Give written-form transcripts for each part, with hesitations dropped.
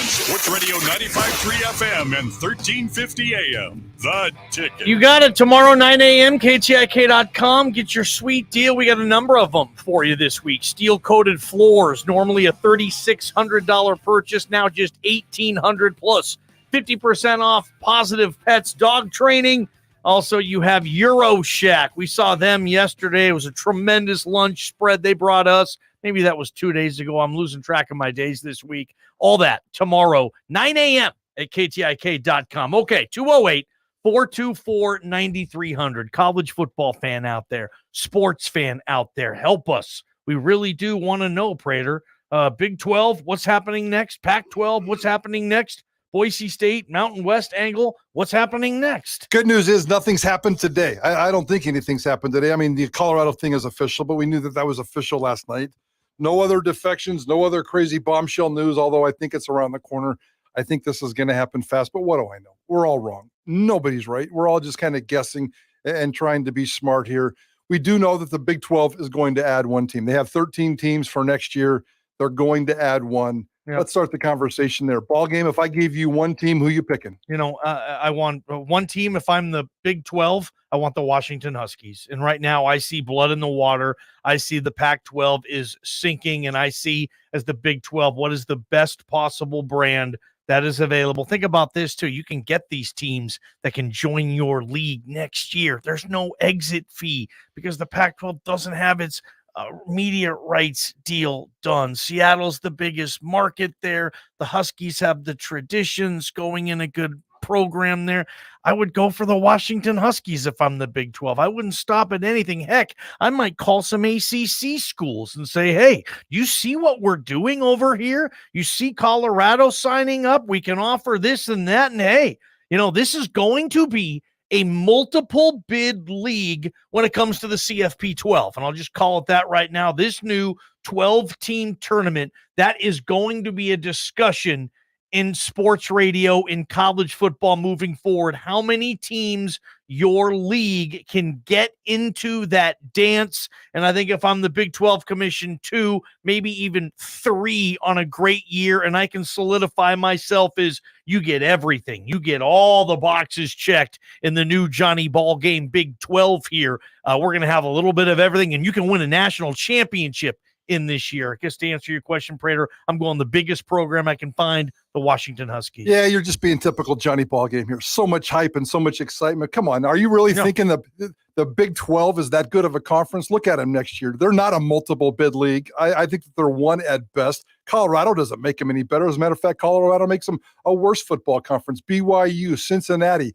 Sports Radio 95.3 FM and 1350 AM. The Ticket. You got it tomorrow, 9 a.m., KTIK.com. Get your sweet deal. We got a number of them for you this week. Steel-coated floors, normally a $3,600 purchase, now just $1,800 plus 50% off. Positive Pets dog training. Also, you have Euro Shack. We saw them yesterday. It was a tremendous lunch spread they brought us. Maybe that was 2 days ago. I'm losing track of my days this week. All that tomorrow, 9 a.m. at KTIK.com. Okay, 208-424-9300. College football fan out there, sports fan out there, help us. We really do want to know, Prater. Big 12, what's happening next? Pac-12, what's happening next? Boise State, Mountain West angle, what's happening next? Good news is nothing's happened today. I don't think anything's happened today. I mean, the Colorado thing is official, but we knew that was official last night. No other defections, no other crazy bombshell news, although I think it's around the corner. I think this is going to happen fast, but what do I know? We're all wrong. Nobody's right. We're all just kind of guessing and trying to be smart here. We do know that the Big 12 is going to add one team. They have 13 teams for next year. They're going to add one. Yep. Let's start the conversation there. Ball game, if I gave you one team, who you picking? I want one team. If I'm the Big 12, I want the Washington Huskies. And right now I see blood in the water. I see the Pac-12 is sinking, and I see as the Big 12, what is the best possible brand that is available. Think about this too. You can get these teams that can join your league next year. There's no exit fee because the Pac-12 doesn't have its media rights deal done. Seattle's the biggest market there. The Huskies have the traditions going in a good program there. I would go for the Washington Huskies if I'm the Big 12. I wouldn't stop at anything. Heck, I might call some ACC schools and say, hey, you see what we're doing over here? You see Colorado signing up? We can offer this and that. And hey, this is going to be a multiple bid league when it comes to the CFP 12. And I'll just call it that right now. This new 12-team tournament, that is going to be a discussion in sports radio, in college football moving forward. How many teams your league can get into that dance? And I think if I'm the Big 12 commission, 2, maybe even 3 on a great year, and I can solidify myself as you get everything. You get all the boxes checked in the new Johnny Ballgame Big 12 here. We're going to have a little bit of everything, and you can win a national championship in this year. I guess to answer your question, Prater, I'm going the biggest program I can find, the Washington Huskies. Yeah, you're just being typical Johnny Ballgame here. So much hype and so much excitement. Come on, are you really thinking the Big 12 is that good of a conference? Look at them next year. They're not a multiple bid league. I think that they're one at best. Colorado doesn't make them any better. As a matter of fact, Colorado makes them a worse football conference. BYU, Cincinnati.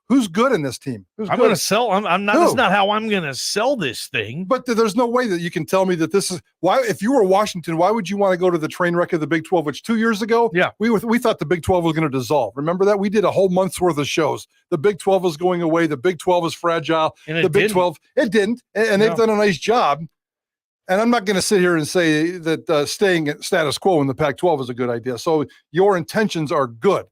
Who's good in this team? I'm going to sell. I'm not. That's not how I'm going to sell this thing. But there's no way that you can tell me that this is why. If you were Washington, why would you want to go to the train wreck of the Big 12? Which 2 years ago, we thought the Big 12 was going to dissolve. Remember that? We did a whole month's worth of shows. The Big 12 was going away. The Big 12 is fragile. And the Big 12, it didn't, and they've done a nice job. And I'm not going to sit here and say that staying at status quo in the Pac-12 is a good idea. So your intentions are good.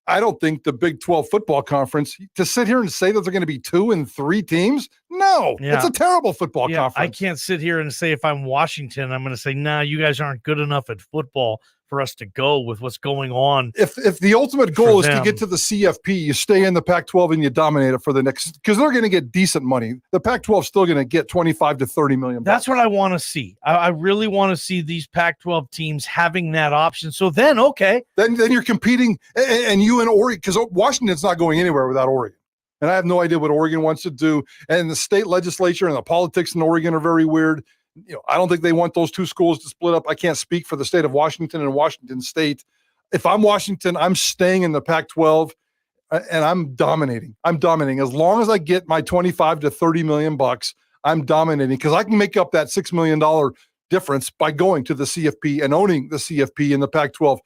I don't think the Big 12 football conference, to sit here and say that they're going to be 2 and 3 teams, no, it's a terrible football conference. I can't sit here and say if I'm Washington, I'm going to say, nah, you guys aren't good enough at football for us to go with what's going on. If the ultimate goal is to get to the CFP, you stay in the Pac-12 and you dominate it for the next, because they're going to get decent money. The Pac-12 is still going to get $25 to $30 million. That's what I want to see. I really want to see these Pac-12 teams having that option. So then, okay. Then you're competing, and you and Oregon, because Washington's not going anywhere without Oregon. And I have no idea what Oregon wants to do. And the state legislature and the politics in Oregon are very weird. I don't think they want those 2 schools to split up. I can't speak for the state of Washington and Washington State. If I'm Washington, I'm staying in the Pac-12 and I'm dominating. As long as I get my 25 to 30 million bucks, I'm dominating because I can make up that $6 million difference by going to the CFP and owning the CFP in the Pac-12.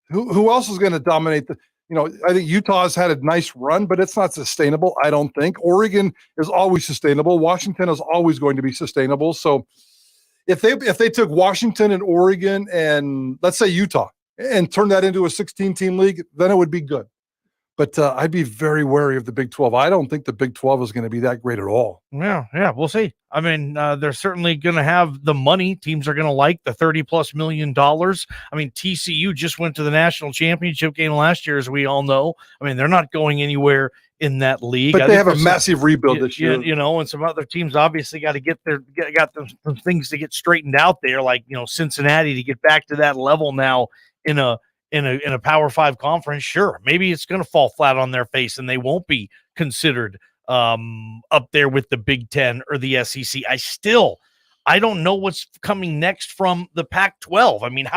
Who else is going to dominate I think Utah's had a nice run, but it's not sustainable, I don't think. Oregon is always sustainable. Washington is always going to be sustainable. So if they took Washington and Oregon and let's say Utah and turned that into a 16-team league, then it would be good. But I'd be very wary of the Big 12. I don't think the Big 12 is going to be that great at all. Yeah, we'll see. I mean, they're certainly going to have the money. Teams are going to like the $30+ million. I mean, TCU just went to the national championship game last year, as we all know. I mean, they're not going anywhere in that league. But they have a massive rebuild this year. And some other teams obviously got to got some things to get straightened out there, like Cincinnati, to get back to that level now in a Power 5 conference. Sure, maybe it's going to fall flat on their face and they won't be considered up there with the Big Ten or the SEC. I don't know what's coming next from the Pac-12. I mean,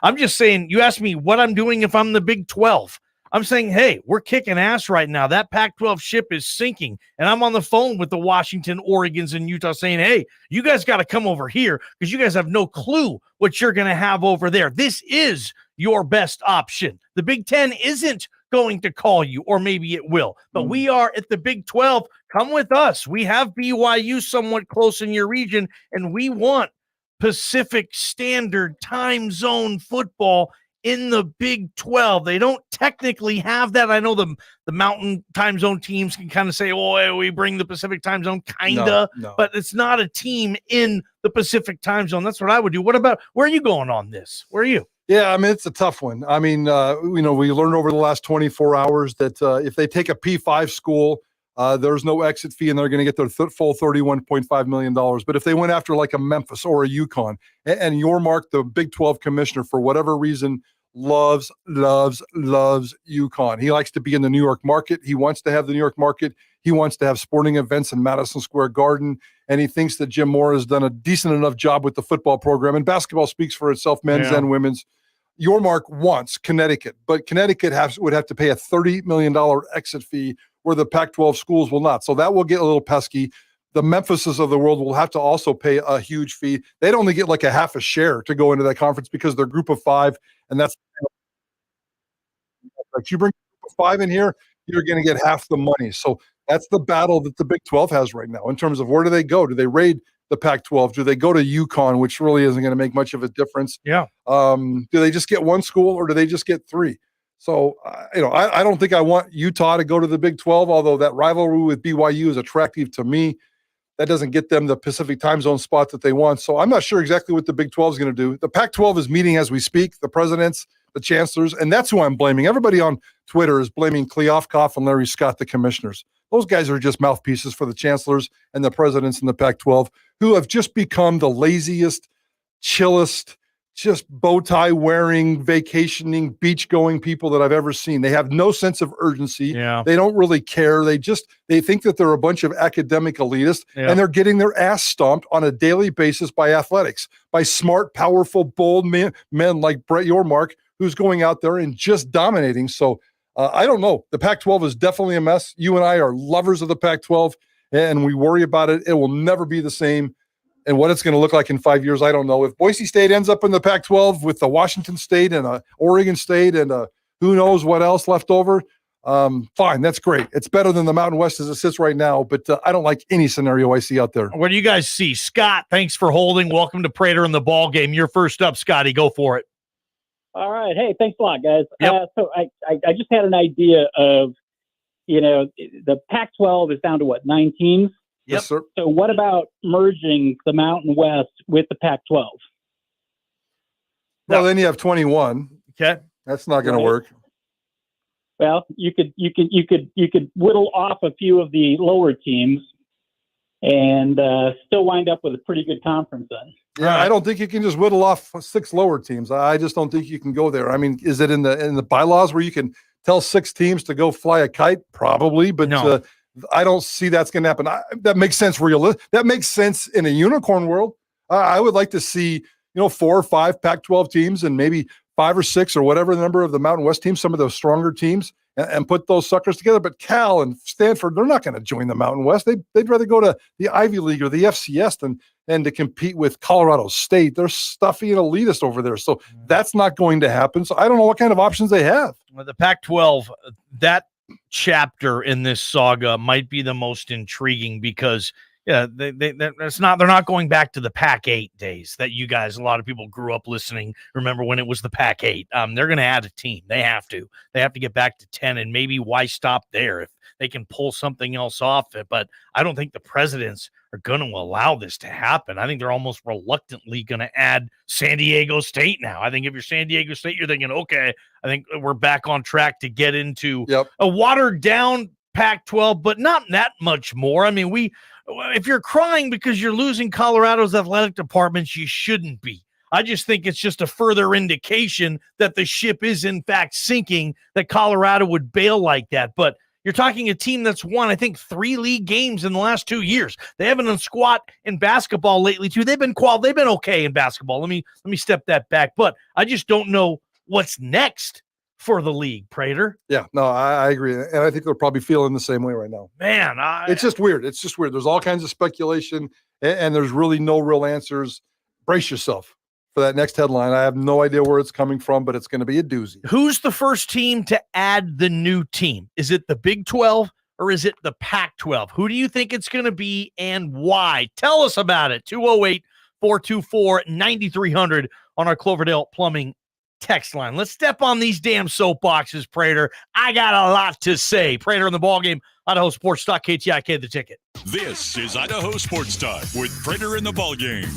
I'm just saying, you asked me what I'm doing if I'm the Big 12. I'm saying, hey, we're kicking ass right now. That Pac-12 ship is sinking. And I'm on the phone with the Washington, Oregons, and Utah saying, hey, you guys got to come over here because you guys have no clue what you're going to have over there. This is your best option. The Big Ten isn't going to call you, or maybe it will. But we are at the Big 12. Come with us. We have BYU somewhat close in your region, and we want Pacific Standard Time Zone football in the Big 12. They don't technically have that. I know the Mountain Time Zone teams can kind of say, oh, we bring the Pacific Time Zone, kind of, but it's not a team in the Pacific Time Zone. That's what I would do. What about, where are you going on this? Where are you? Yeah, I mean, it's a tough one. I mean, we learned over the last 24 hours that if they take a P5 school, there's no exit fee and they're going to get their full $31.5 million. But if they went after like a Memphis or a UConn, and Yormark, the Big 12 commissioner, for whatever reason, loves UConn. He likes to be in the New York market. He wants to have the New York market. He wants to have sporting events in Madison Square Garden. And he thinks that Jim Moore has done a decent enough job with the football program. And basketball speaks for itself, men's and women's. Yormark wants Connecticut, but Connecticut would have to pay a $30 million exit fee where the Pac-12 schools will not. So that will get a little pesky. The Memphises of the world will have to also pay a huge fee. They'd only get like a half a share to go into that conference because they're group of 5. And that's like, you bring a group of 5 in here, you're going to get half the money. So that's the battle that the Big 12 has right now in terms of where do they go? Do they raid the Pac-12? Do they go to UConn, which really isn't going to make much of a difference? Yeah. Do they just get one school or do they just get 3? So, I don't think I want Utah to go to the Big 12, although that rivalry with BYU is attractive to me. That doesn't get them the Pacific Time Zone spot that they want. So I'm not sure exactly what the Big 12 is going to do. The Pac-12 is meeting as we speak, the presidents, the chancellors, and that's who I'm blaming. Everybody on Twitter is blaming Kleofkoff and Larry Scott, the commissioners. Those guys are just mouthpieces for the chancellors and the presidents in the Pac-12 who have just become the laziest, chillest, just bow tie wearing, vacationing, beach going people that I've ever seen. They have no sense of urgency. Yeah. They don't really care. They think that they're a bunch of academic elitists, and they're getting their ass stomped on a daily basis by athletics, by smart, powerful, bold men like Brett Yormark, who's going out there and just dominating. So I don't know. The Pac-12 is definitely a mess. You and I are lovers of the Pac-12, and we worry about it. It will never be the same. And what it's going to look like in 5 years, I don't know. If Boise State ends up in the Pac-12 with the Washington State and Oregon State and who knows what else left over, fine, that's great. It's better than the Mountain West as it sits right now, but I don't like any scenario I see out there. What do you guys see? Scott, thanks for holding. Welcome to Prater and the Ball Game. You're first up, Scotty. Go for it. All right. Hey, thanks a lot, guys. Yep. So I just had an idea of, the Pac-12 is down to 9 teams? Yes, sir. So what about merging the Mountain West with the Pac-12? Well, then you have 21. Okay. That's not going to work. Well, you could whittle off a few of the lower teams and still wind up with a pretty good conference then. Yeah, I don't think you can just whittle off 6 lower teams. I just don't think you can go there. I mean, is it in the bylaws where you can tell 6 teams to go fly a kite? Probably, but no. I don't see that's going to happen. That makes sense that makes sense in a unicorn world. I would like to see, 4 or 5 Pac-12 teams and maybe 5 or 6 or whatever the number of the Mountain West teams, some of those stronger teams, and put those suckers together. But Cal and Stanford, they're not going to join the Mountain West. They'd rather go to the Ivy League or the FCS than to compete with Colorado State. They're stuffy and elitist over there. So that's not going to happen. So I don't know what kind of options they have. Well, the Pac-12, that chapter in this saga might be the most intriguing because Yeah, they're not going back to the Pac-8 days that you guys, a lot of people grew up listening. Remember when it was the Pac-8? They're going to add a team. They have to get back to 10, and maybe why stop there if they can pull something else off? But I don't think the presidents are going to allow this to happen. I think they're almost reluctantly going to add San Diego State now. I think if you're San Diego State, you're thinking, okay, I think we're back on track to get into a watered down Pac-12, but not that much more. I mean, if you're crying because you're losing Colorado's athletic departments, you shouldn't be. I just think it's just a further indication that the ship is in fact sinking, that Colorado would bail like that. But you're talking a team that's won, I think, 3 league games in the last 2 years. They haven't done squat in basketball lately, too. They've been okay in basketball. Let me step that back. But I just don't know what's next for the league, Prater. Yeah, no, I agree. And I think they're probably feeling the same way right now. Man, it's just weird. There's all kinds of speculation, and there's really no real answers. Brace yourself for that next headline. I have no idea where it's coming from, but it's going to be a doozy. Who's the first team to add the new team? Is it the Big 12 or is it the Pac-12? Who do you think it's going to be and why? Tell us about it. 208-424-9300 on our Cloverdale Plumbing text line. Let's step on these damn soapboxes, Prater. I got a lot to say. Prater in the ballgame. Idaho Sports Talk, KTIK, The Ticket. This is Idaho Sports Talk with Prater in the ballgame.